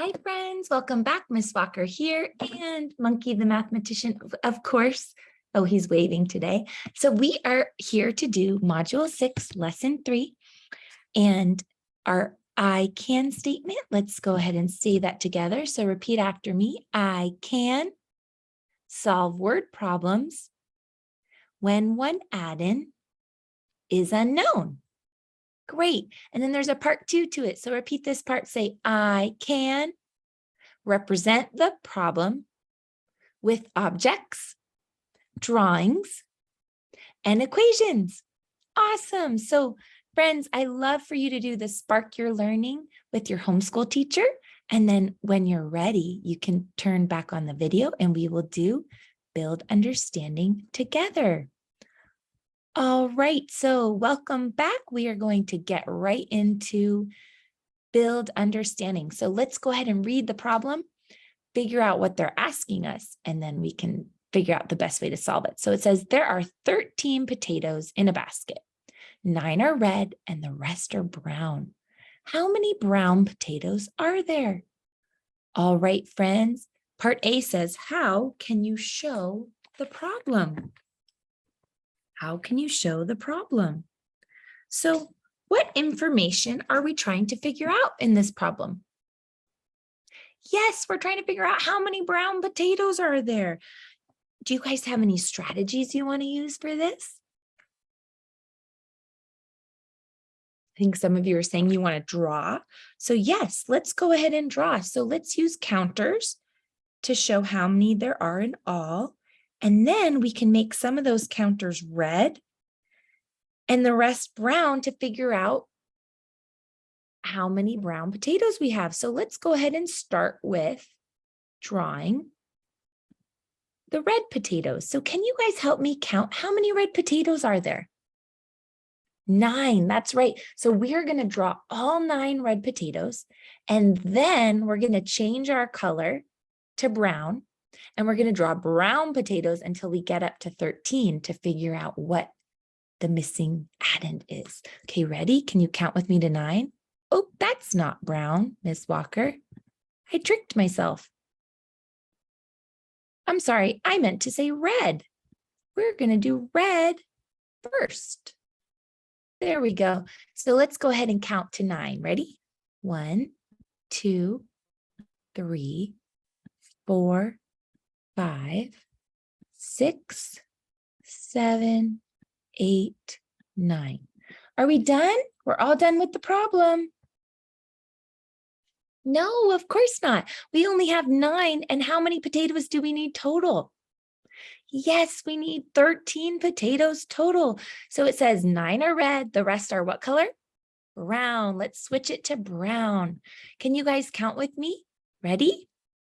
Hi, friends. Welcome back. Miss Walker here and Monkey the mathematician, of course. Oh, he's waving today. So we are here to do Module 6, Lesson 3, and our I can statement. Let's go ahead and say that together. So repeat after me. I can solve word problems when one addend is unknown. Great. And then there's a part 2 to it. So repeat this part. Say, I can represent the problem with objects, drawings, and equations. Awesome. So friends, I love for you to do the Spark Your Learning with your homeschool teacher. And then when you're ready, you can turn back on the video and we will do Build Understanding together. All right, so welcome back. We are going to get right into Build Understanding. So let's go ahead and read the problem, figure out what they're asking us, and then we can figure out the best way to solve it. So it says there are 13 potatoes in a basket. 9 are red and the rest are brown. How many brown potatoes are there? All right, friends. Part A says, how can you show the problem? How can you show the problem? So what information are we trying to figure out in this problem? Yes, we're trying to figure out how many brown potatoes are there. Do you guys have any strategies you want to use for this? I think some of you are saying you want to draw. So yes, let's go ahead and draw. So let's use counters to show how many there are in all. And then we can make some of those counters red and the rest brown to figure out how many brown potatoes we have. So let's go ahead and start with drawing the red potatoes. So can you guys help me count how many red potatoes are there? 9, that's right. So we are going to draw all 9 red potatoes, and then we're going to change our color to brown, and we're going to draw brown potatoes until we get up to 13 to figure out what the missing addend is. Okay, ready? Can you count with me to 9? Oh, that's not brown, Miss Walker. I tricked myself. I'm sorry, I meant to say red. We're going to do red first. There we go. So let's go ahead and count to 9. Ready? 1, 2, 3, 4, 5, 6, 7, 8, 9. Are we done? We're all done with the problem. No, of course not. We only have 9. And how many potatoes do we need total? Yes, we need 13 potatoes total. So it says 9 are red. The rest are what color? Brown. Let's switch it to brown. Can you guys count with me? Ready?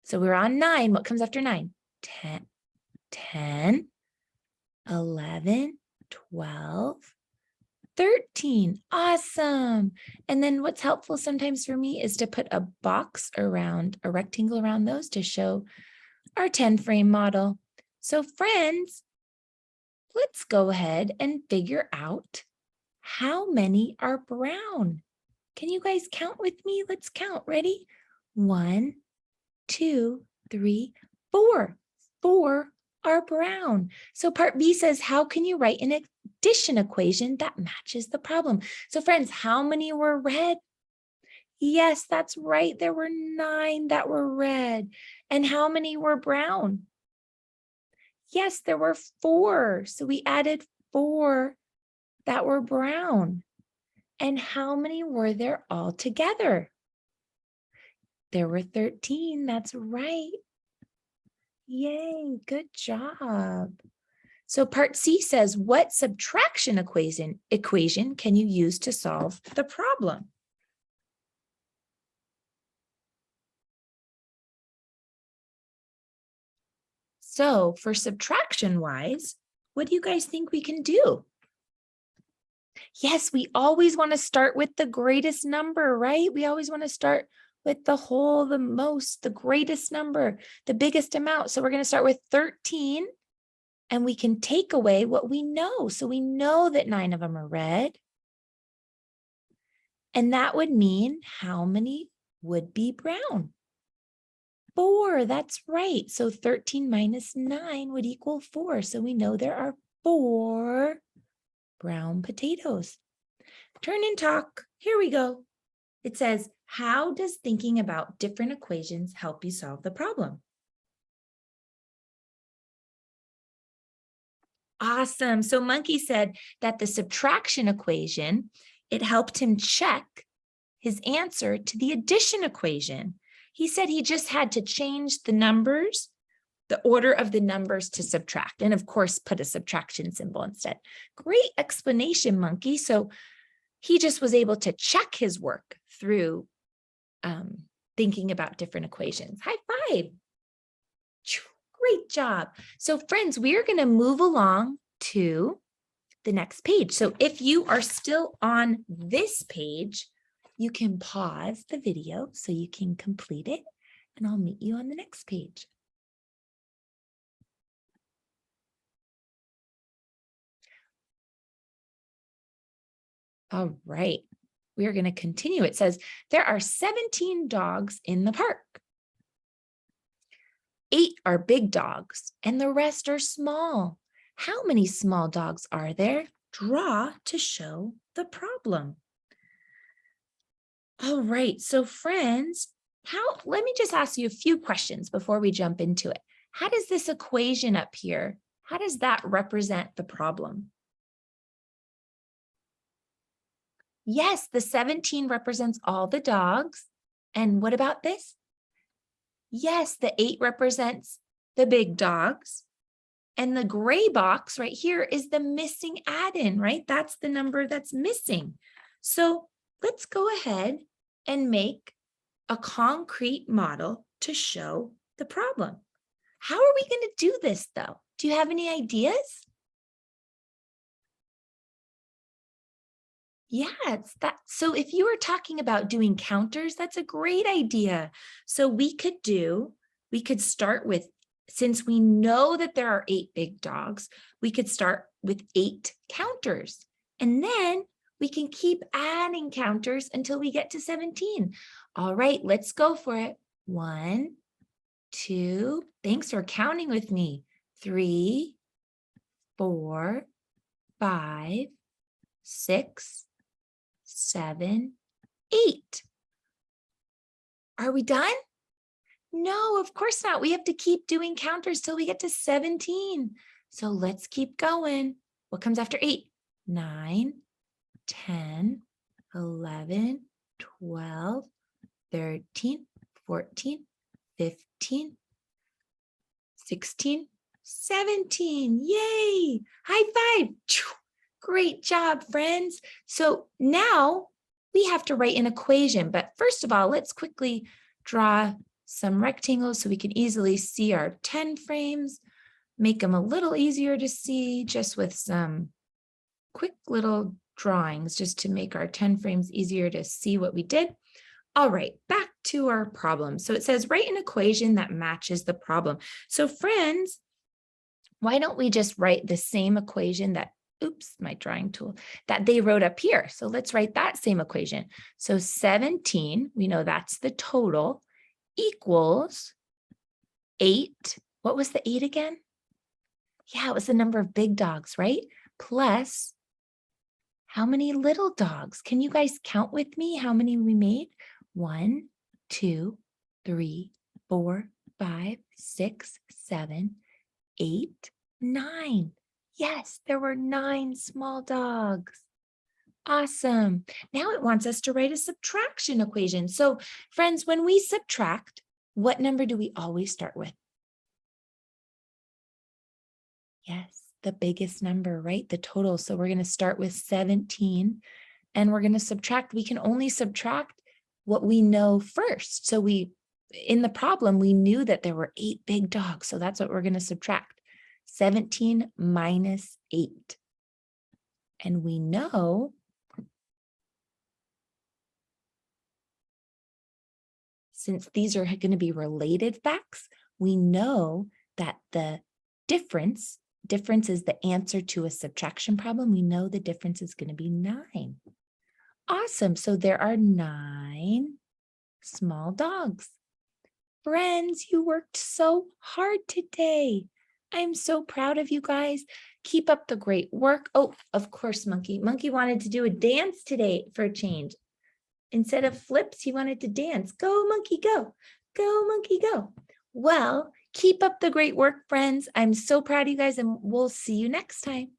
So we're on 9. What comes after 9? 10, 11, 12, 13. Awesome. And then what's helpful sometimes for me is to put a box around, a rectangle around those to show our 10 frame model. So friends, let's go ahead and figure out how many are brown. Can you guys count with me? Let's count. Ready? 1, 2, 3, 4. 4 are brown. So part B says, how can you write an addition equation that matches the problem? So friends, how many were red? Yes, that's right. There were 9 that were red. And how many were brown? Yes, there were 4. So we added 4 that were brown. And how many were there all together? There were 13. That's right. Yay, good job. So part C says, what subtraction equation can you use to solve the problem? So for subtraction wise, what do you guys think we can do? Yes, we always want to start with the greatest number, right? We always want to start with the whole, the most, the greatest number, the biggest amount. So we're going to start with 13 and we can take away what we know. So we know that 9 of them are red. And that would mean how many would be brown? 4. That's right. So 13 minus 9 would equal 4. So we know there are 4 brown potatoes. Turn and talk. Here we go. It says, how does thinking about different equations help you solve the problem? Awesome. So Monkey said that the subtraction equation, it helped him check his answer to the addition equation. He said he just had to change the numbers, the order of the numbers to subtract, and of course, put a subtraction symbol instead. Great explanation, Monkey. So he just was able to check his work through thinking about different equations. High five. Great job. So friends, we are going to move along to the next page. So if you are still on this page, you can pause the video so you can complete it, and I'll meet you on the next page. All right, we are going to continue. It says, there are 17 dogs in the park. 8 are big dogs and the rest are small. How many small dogs are there? Draw to show the problem. All right, so friends, let me just ask you a few questions before we jump into it. How does this equation up here, how does that represent the problem? Yes, the 17 represents all the dogs. And what about this? Yes, the 8 represents the big dogs. And the gray box right here is the missing addend, right? That's the number that's missing. So let's go ahead and make a concrete model to show the problem. How are we going to do this though? Do you have any ideas? Yeah, it's that. So if you were talking about doing counters, that's a great idea. So we could start with, since we know that there are 8 big dogs, we could start with 8 counters. And then we can keep adding counters until we get to 17. All right, let's go for it. 1, 2, thanks for counting with me. 3, 4, 5, 6, 7, 8. Are we done? No, of course not. We have to keep doing counters till we get to 17. So let's keep going. What comes after 8? 9, 10, 11, 12, 13, 14, 15, 16, 17. Yay! High five. Great job, friends. So now we have to write an equation, but first of all, let's quickly draw some rectangles so we can easily see our 10 frames, make them a little easier to see just with some quick little drawings just to make our 10 frames easier to see what we did. All right, back to our problem. So it says, write an equation that matches the problem. So friends, why don't we just write the same equation that, oops, my drawing tool, that they wrote up here. So let's write that same equation. So 17, we know that's the total, equals 8. What was the 8 again? Yeah, it was the number of big dogs, right? Plus, how many little dogs? Can you guys count with me how many we made? 1, 2, 3, 4, 5, 6, 7, 8, 9. Yes, there were 9 small dogs. Awesome. Now it wants us to write a subtraction equation. So friends, when we subtract, what number do we always start with? Yes, the biggest number, right? The total. So we're going to start with 17 and we're going to subtract. We can only subtract what we know first. So in the problem, we knew that there were 8 big dogs. So that's what we're going to subtract. 17 minus 8. And we know since these are going to be related facts, we know that the difference is the answer to a subtraction problem. We know the difference is going to be 9. Awesome. So there are 9 small dogs. Friends, you worked so hard today. I'm so proud of you guys. Keep up the great work. Oh, of course, Monkey. Monkey wanted to do a dance today for a change. Instead of flips, he wanted to dance. Go, Monkey, go. Go, Monkey, go. Well, keep up the great work, friends. I'm so proud of you guys, and we'll see you next time.